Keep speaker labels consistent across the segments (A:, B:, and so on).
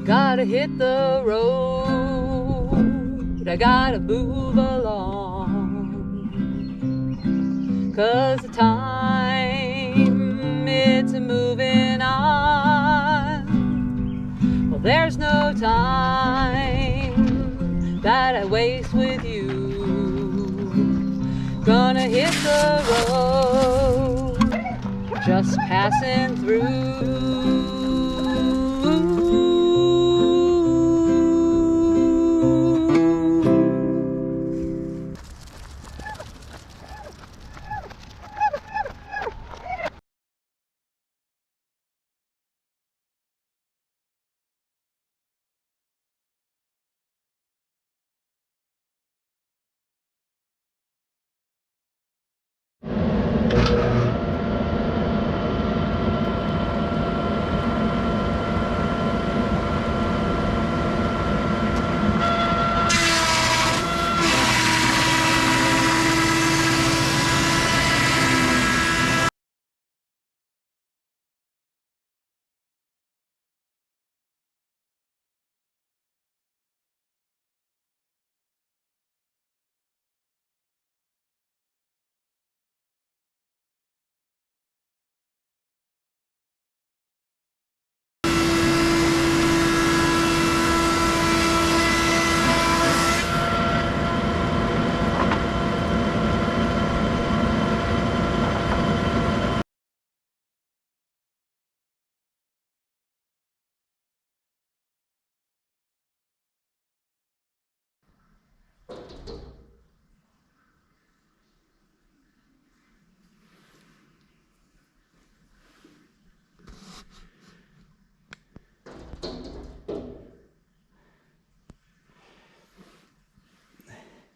A: Gotta hit the road, I gotta move along, 'cause the time it's moving on. Well, there's no time that I waste with you. Gonna hit the road, just passing through.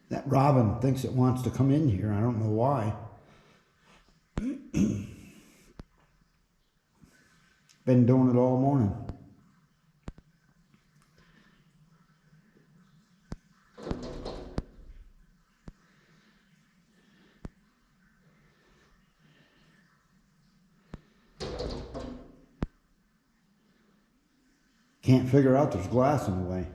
B: That robin thinks it wants to come in here. I don't know why. Been doing it all morning. Can't figure out there's glass in the way.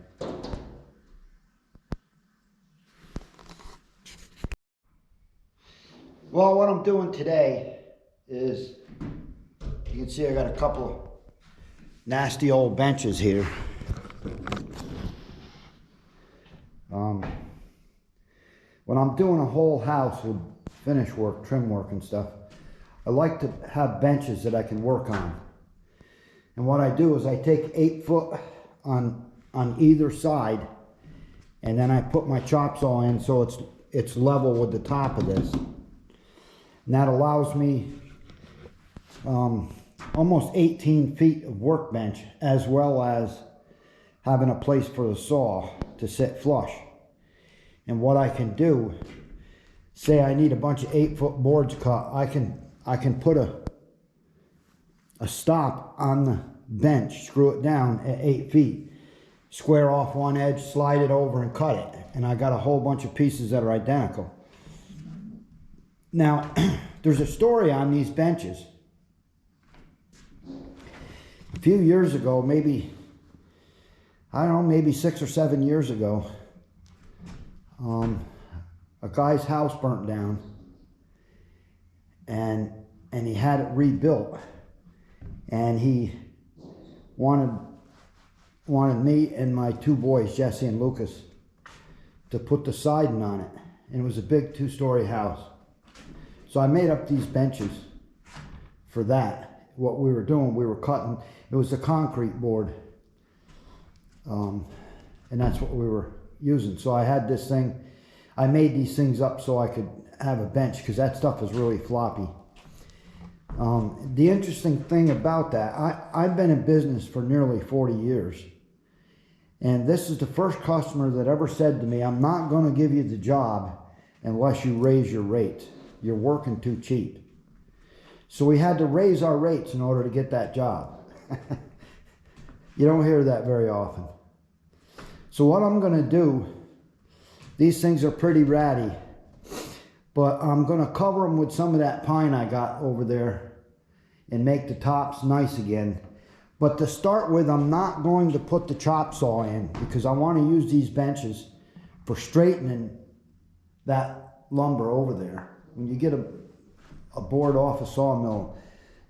B: Well, what I'm doing today is, you can see I got a couple nasty old benches here. When I'm doing a whole house with finish work, trim work and stuff, I like to have benches that I can work on. And what I do is I take 8 foot on either side, and then I put my chop saw in so it's level with the top of this. And that allows me almost 18 feet of workbench, as well as having a place for the saw to sit flush. And what I can do, say I need a bunch of 8 foot boards cut, I can put a stop on the bench, screw it down at 8 feet, square off one edge, slide it over and cut it. And I got a whole bunch of pieces that are identical. Now, there's a story on these benches. A few years ago, maybe, I don't know, maybe 6 or 7 years ago, a guy's house burnt down, and he had it rebuilt, and he wanted me and my 2 boys, Jesse and Lucas, to put the siding on it. And it was a big 2-story house. So I made up these benches for that. What we were doing, we were cutting, it was a concrete board. And that's what we were using. So I had this thing, I made these things up so I could have a bench, because that stuff is really floppy. The interesting thing about that, I've been in business for nearly 40 years. And this is the first customer that ever said to me, I'm not going to give you the job unless you raise your rates. You're working too cheap. So we had to raise our rates in order to get that job. You don't hear that very often. So what I'm going to do, these things are pretty ratty, but I'm going to cover them with some of that pine I got over there and make the tops nice again. But to start with, I'm not going to put the chop saw in because I want to use these benches for straightening that lumber over there. When you get a board off a sawmill,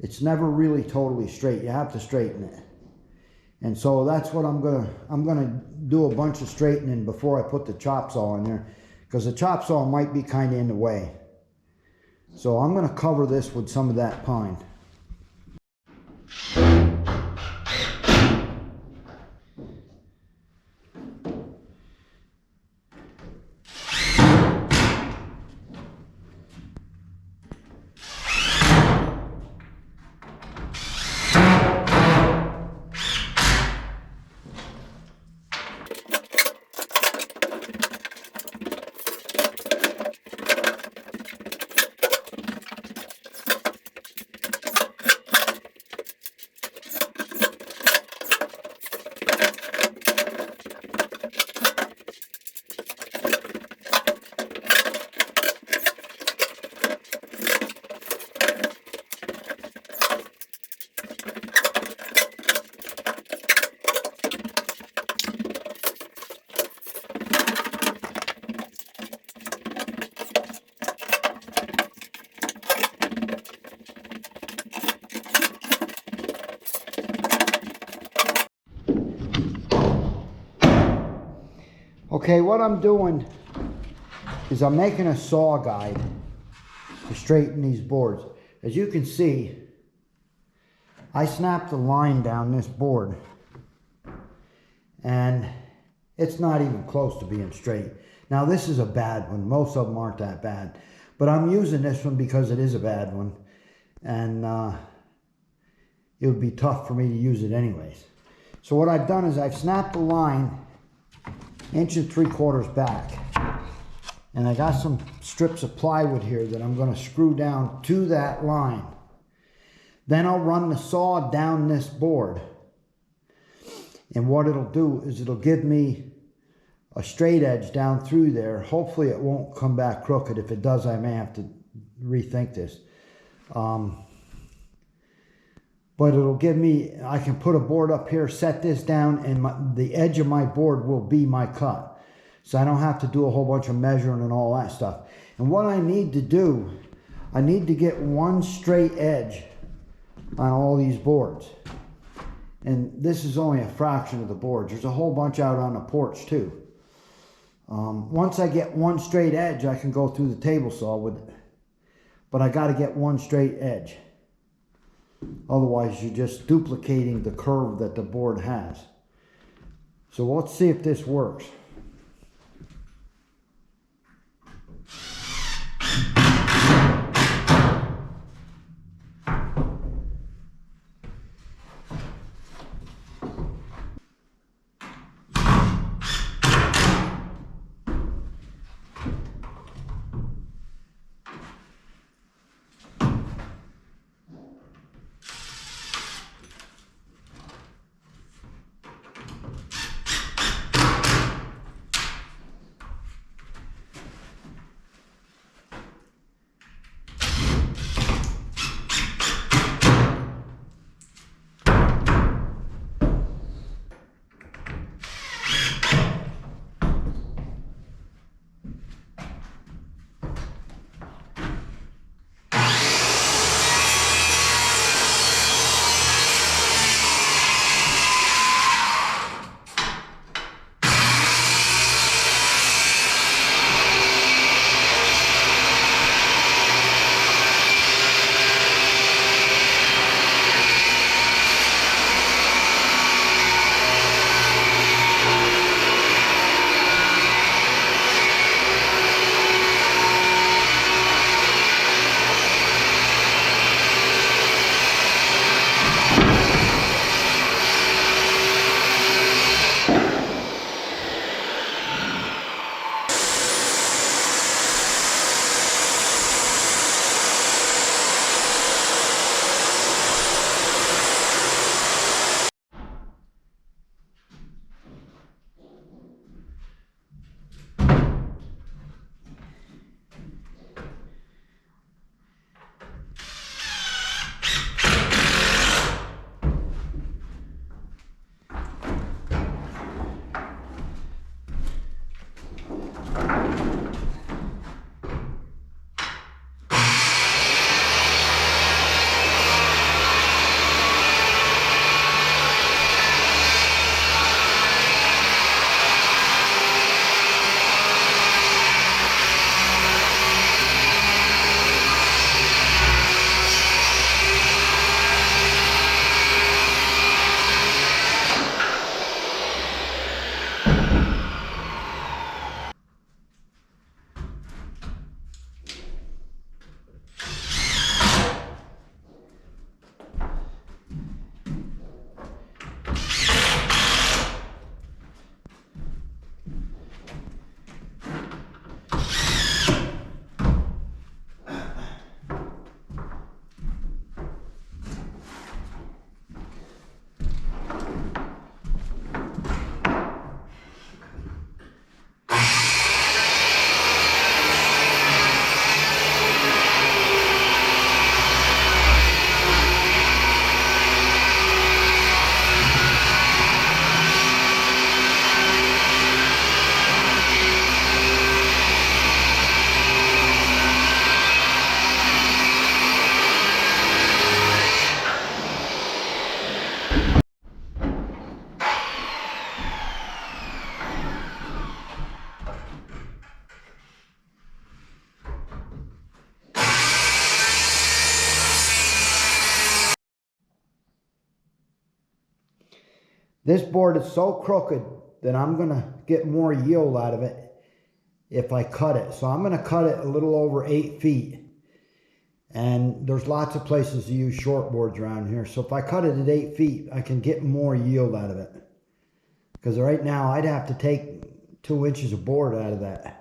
B: it's never really totally straight. You have to straighten it. And so that's what I'm gonna do, a bunch of straightening before I put the chop saw in there, because the chop saw might be kind of in the way. So I'm gonna cover this with some of that pine. Okay, what I'm doing is I'm making a saw guide to straighten these boards. As you can see, I snapped a line down this board and it's not even close to being straight. Now this is a bad one. Most of them aren't that bad, but I'm using this one because it is a bad one, and it would be tough for me to use it anyways. So what I've done is I've snapped the line 1 3/4 inches back, and I got some strips of plywood here that I'm going to screw down to that line. Then I'll run the saw down this board, and what it'll do is it'll give me a straight edge down through there. Hopefully it won't come back crooked. If it does, I may have to rethink this. But it'll give me, I can put a board up here, set this down, and the edge of my board will be my cut. So I don't have to do a whole bunch of measuring and all that stuff. And what I need to do, I need to get one straight edge on all these boards. And this is only a fraction of the boards. There's a whole bunch out on the porch too. Once I get one straight edge, I can go through the table saw with it. But I got to get one straight edge. Otherwise, you're just duplicating the curve that the board has. So let's see if this works. This board is so crooked that I'm going to get more yield out of it if I cut it. So I'm going to cut it a little over 8 feet. And there's lots of places to use short boards around here. So if I cut it at 8 feet, I can get more yield out of it. Because right now I'd have to take 2 inches of board out of that.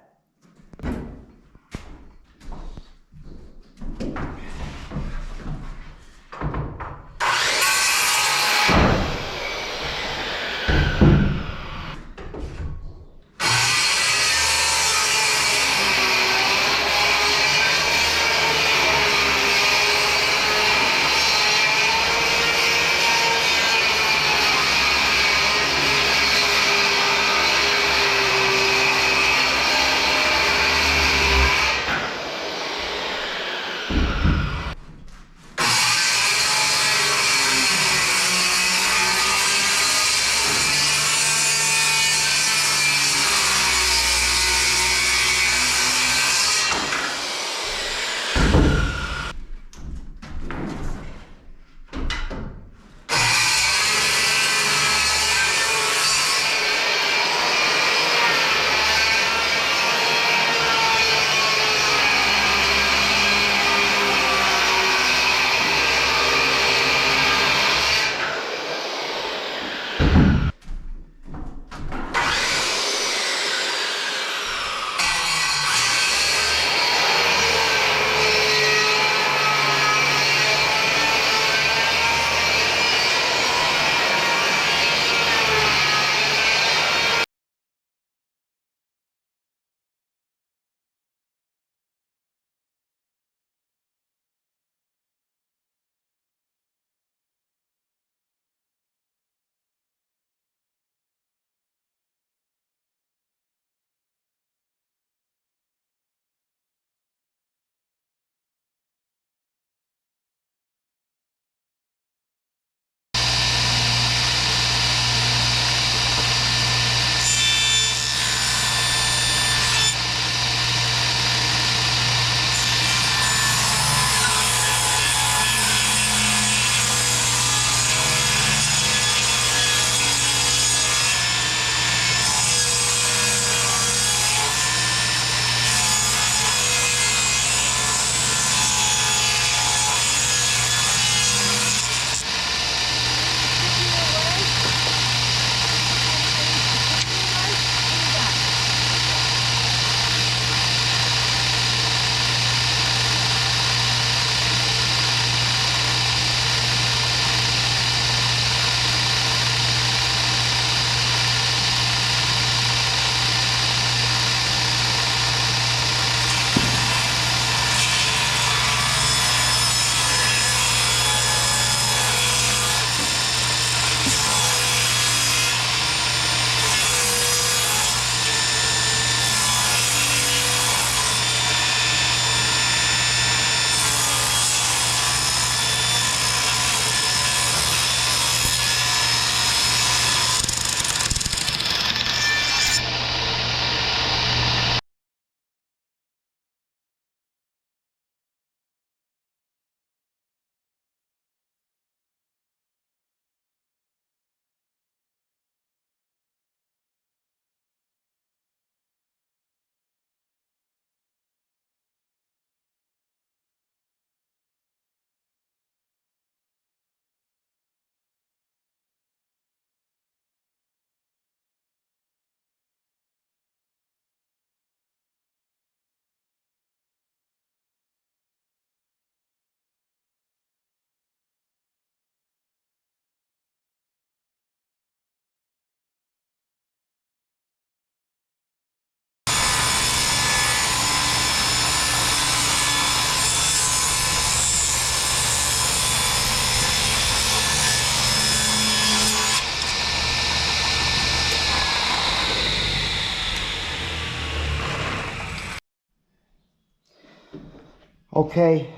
B: Okay,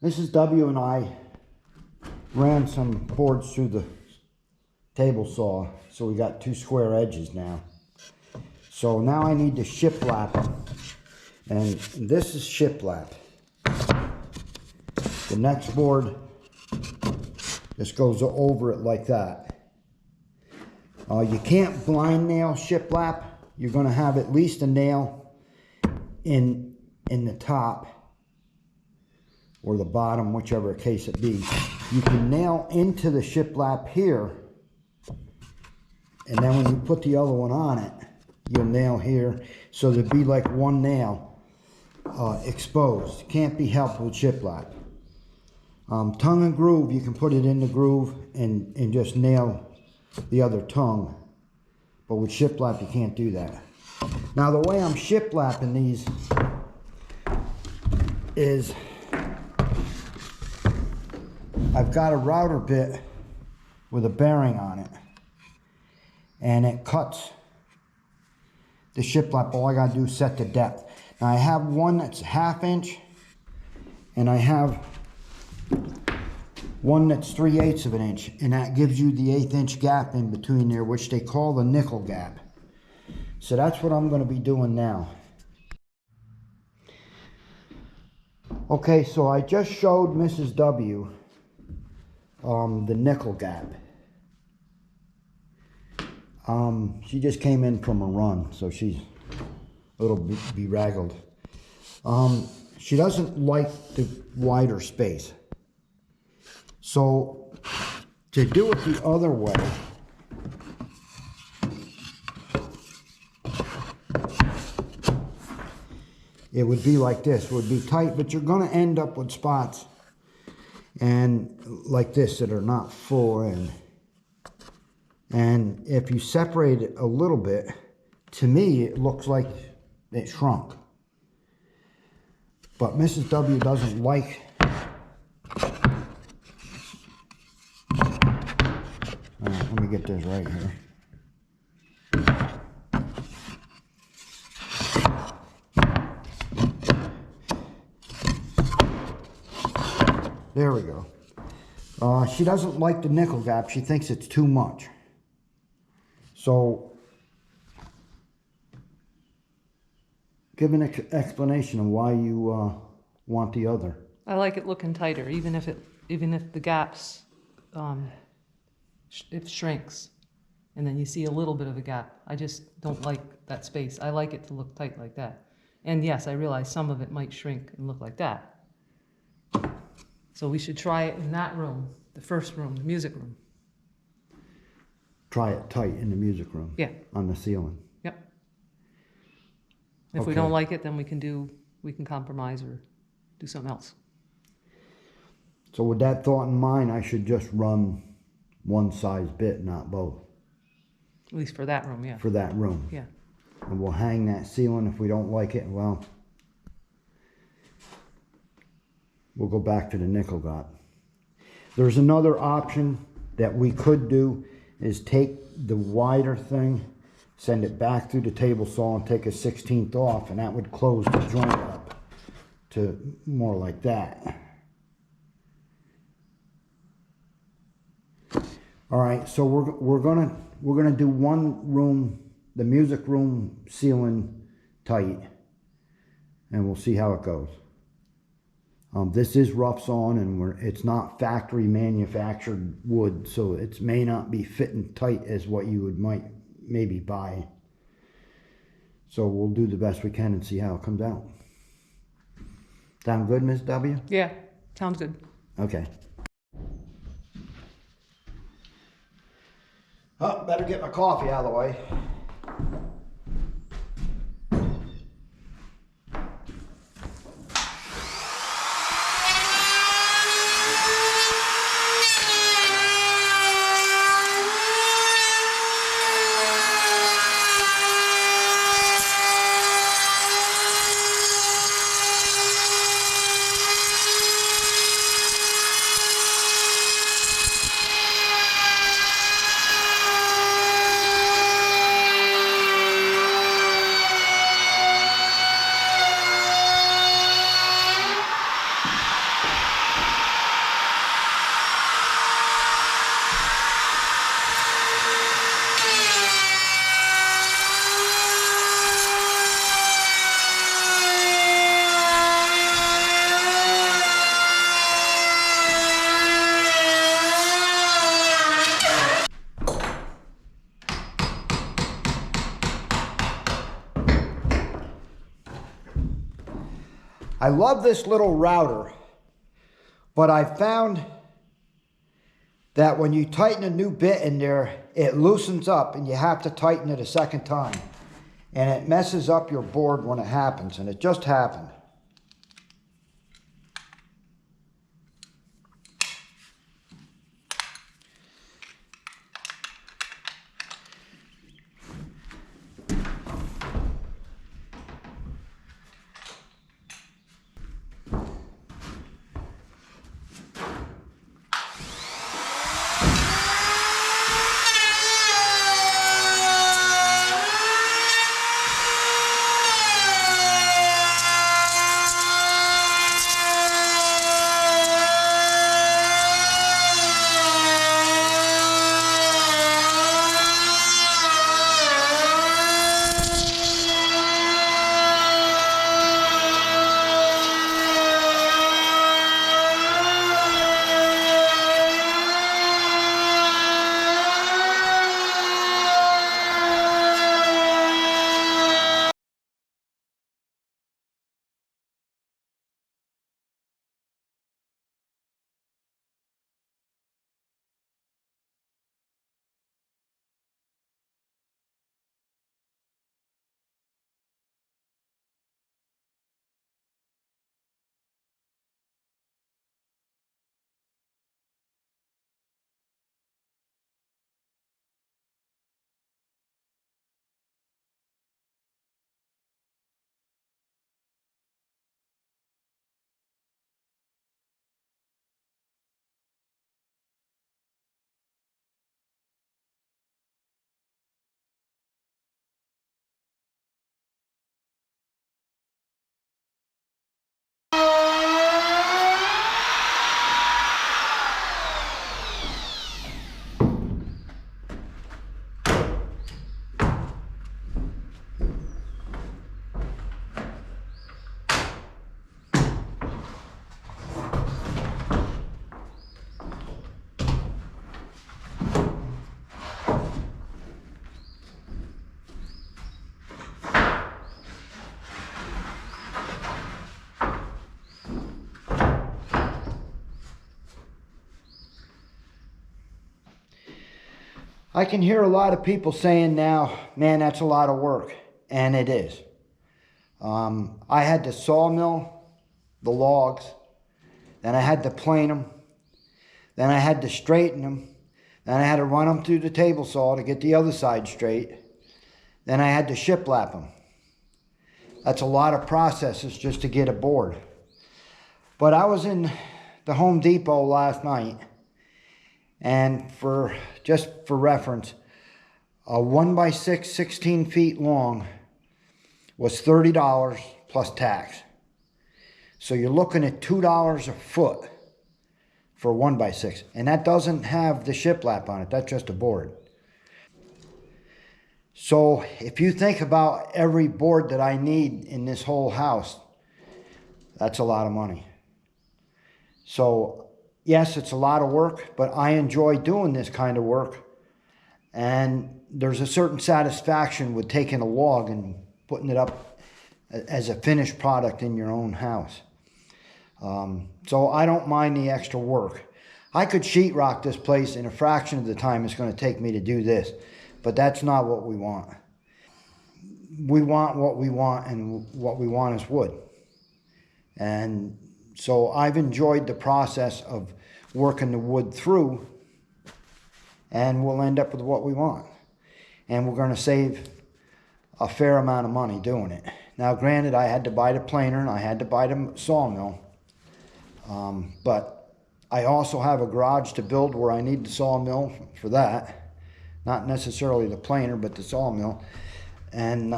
B: Mrs. W and I ran some boards through the table saw, so we got 2 square edges now. So now I need to shiplap them, and this is shiplap. The next board This goes over it like that. You can't blind nail shiplap. You're going to have at least a nail in the top or the bottom, whichever case it be. You can nail into the shiplap here, and then when you put the other one on it, you'll nail here. So there'd be like one nail exposed. Can't be helped with shiplap. Tongue and groove, you can put it in the groove and just nail the other tongue. But with shiplap, you can't do that. Now the way I'm shiplapping these is I've got a router bit with a bearing on it, and it cuts the shiplap. All I gotta do is set the depth. Now I have one that's 1/2 inch, and I have one that's 3/8 of an inch, and that gives you the 1/8 inch gap in between there, which they call the nickel gap. So that's what I'm going to be doing now. Okay, so I just showed Mrs. W the nickel gap. She just came in from a run, so she's a little bedraggled. She doesn't like the wider space. So to do it the other way, it would be like this. It would be tight, but you're going to end up with spots and like this that are not full in. And if you separate it a little bit, to me it looks like it shrunk. But Mrs. W doesn't like let me get this right here. There we go. She doesn't like the nickel gap. She thinks it's too much. So, give an explanation of why you want the other.
A: I like it looking tighter, even if the gaps, it shrinks, and then you see a little bit of a gap. I just don't like that space. I like it to look tight like that. And yes, I realize some of it might shrink and look like that. So we should try it in that room, the first room, the music room.
B: Try it tight in the music room.
A: Yeah.
B: On the ceiling.
A: Yep. If we don't like it, then we can compromise or do something else.
B: So with that thought in mind, I should just run one size bit, not both.
A: At least for that room, yeah.
B: For that room.
A: Yeah.
B: And we'll hang that ceiling. If we don't like it, well, we'll go back to the nickel gap. There's another option that we could do, is take the wider thing, send it back through the table saw and take a 1/16 off, and that would close the joint up to more like that. All right, so we're gonna do one room, the music room ceiling tight, and we'll see how it goes. This is rough sawn, and it's not factory manufactured wood, so it may not be fitting tight as what you might maybe buy. So we'll do the best we can and see how it comes out. Sound good, Ms. W?
A: Yeah, sounds good.
B: Okay. Oh, better get my coffee out of the way. I love this little router, but I found that when you tighten a new bit in there, it loosens up and you have to tighten it a second time. And it messes up your board when it happens, and it just happened. I can hear a lot of people saying now, man, that's a lot of work. And it is. I had to sawmill the logs, then I had to plane them, then I had to straighten them, then I had to run them through the table saw to get the other side straight, then I had to shiplap them. That's a lot of processes just to get a board. But I was in the Home Depot last night, and just for reference, a 1x6, 16 feet long was $30 plus tax. So you're looking at $2 a foot for 1x6. And that doesn't have the shiplap on it. That's just a board. So if you think about every board that I need in this whole house, that's a lot of money. So yes, it's a lot of work, but I enjoy doing this kind of work. And there's a certain satisfaction with taking a log and putting it up as a finished product in your own house. So I don't mind the extra work. I could sheetrock this place in a fraction of the time it's going to take me to do this, but that's not what we want. We want what we want, and what we want is wood. And so I've enjoyed the process of working the wood through, and we'll end up with what we want. And we're going to save a fair amount of money doing it. Now, granted, I had to buy the planer and I had to buy the sawmill. But I also have a garage to build where I need the sawmill for that. Not necessarily the planer, but the sawmill. And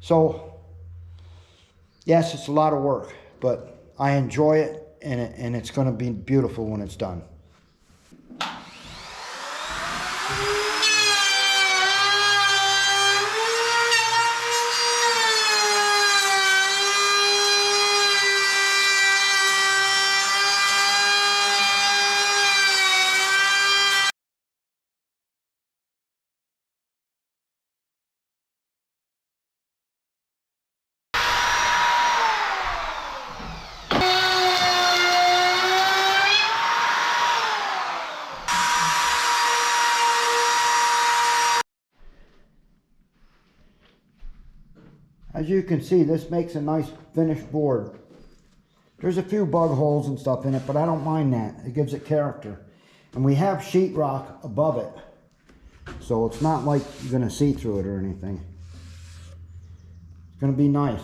B: so, yes, it's a lot of work, but I enjoy it, and it's going to be beautiful when it's done. As you can see, this makes a nice finished board. There's a few bug holes and stuff in it, but I don't mind that. It gives it character. And we have sheetrock above it, so it's not like you're gonna see through it or anything. It's gonna be nice.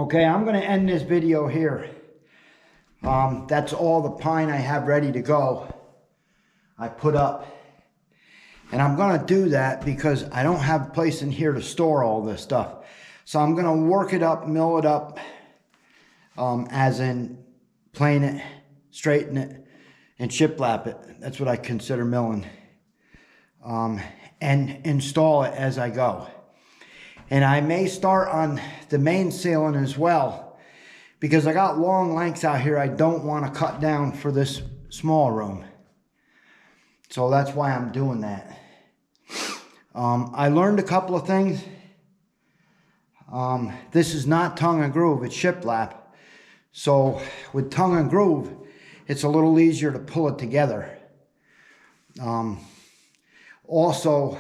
B: Okay, I'm gonna end this video here. That's all the pine I have ready to go. I put up. And I'm gonna do that because I don't have a place in here to store all this stuff. So I'm gonna work it up, mill it up, as in plane it, straighten it, and shiplap it. That's what I consider milling. And install it as I go. And I may start on the main ceiling as well, because I got long lengths out here I don't want to cut down for this small room. So that's why I'm doing that. I learned a couple of things. This is not tongue and groove, it's shiplap. So with tongue and groove, it's a little easier to pull it together. Also,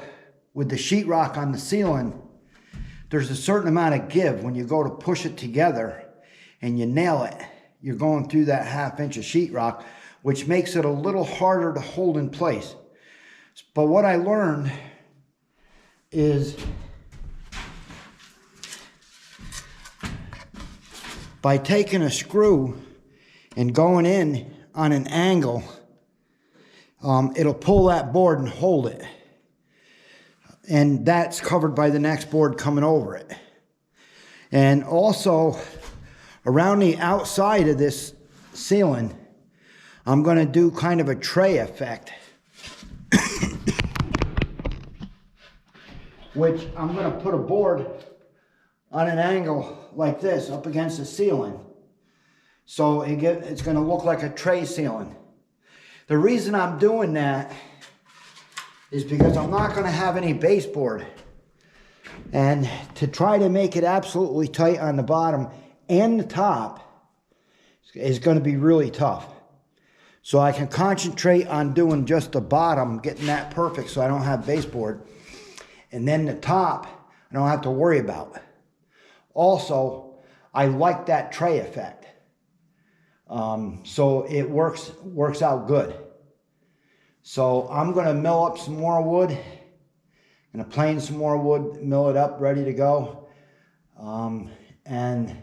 B: with the sheetrock on the ceiling, there's a certain amount of give when you go to push it together and you nail it. You're going through that 1/2 inch of sheetrock, which makes it a little harder to hold in place. But what I learned is by taking a screw and going in on an angle, it'll pull that board and hold it. And that's covered by the next board coming over it. And also, around the outside of this ceiling, I'm going to do kind of a tray effect. Which I'm going to put a board on an angle like this up against the ceiling. So it's going to look like a tray ceiling. The reason I'm doing that is because I'm not going to have any baseboard. And to try to make it absolutely tight on the bottom and the top is going to be really tough. So I can concentrate on doing just the bottom, getting that perfect so I don't have baseboard. And then the top, I don't have to worry about. Also, I like that tray effect. So it works out good. So I'm going to mill up some more wood. I'm going to plane some more wood, mill it up, ready to go. And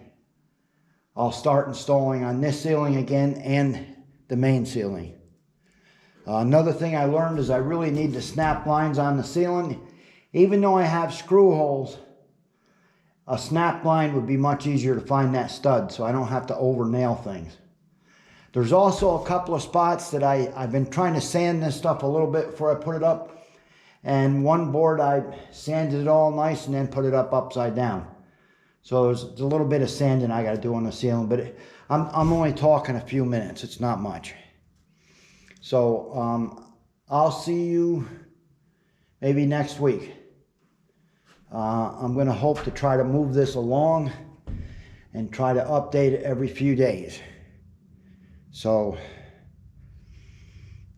B: I'll start installing on this ceiling again and the main ceiling. Another thing I learned is I really need to snap lines on the ceiling. Even though I have screw holes, a snap line would be much easier to find that stud, so I don't have to over nail things. There's also a couple of spots that I've been trying to sand this stuff a little bit before I put it up. And one board I sanded it all nice and then put it up upside down. So there's a little bit of sanding I got to do on the ceiling, but I'm only talking a few minutes. It's not much. So I'll see you maybe next week. I'm going to hope to try to move this along and try to update it every few days. So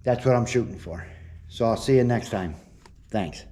B: that's what I'm shooting for. So I'll see you next time. Thanks.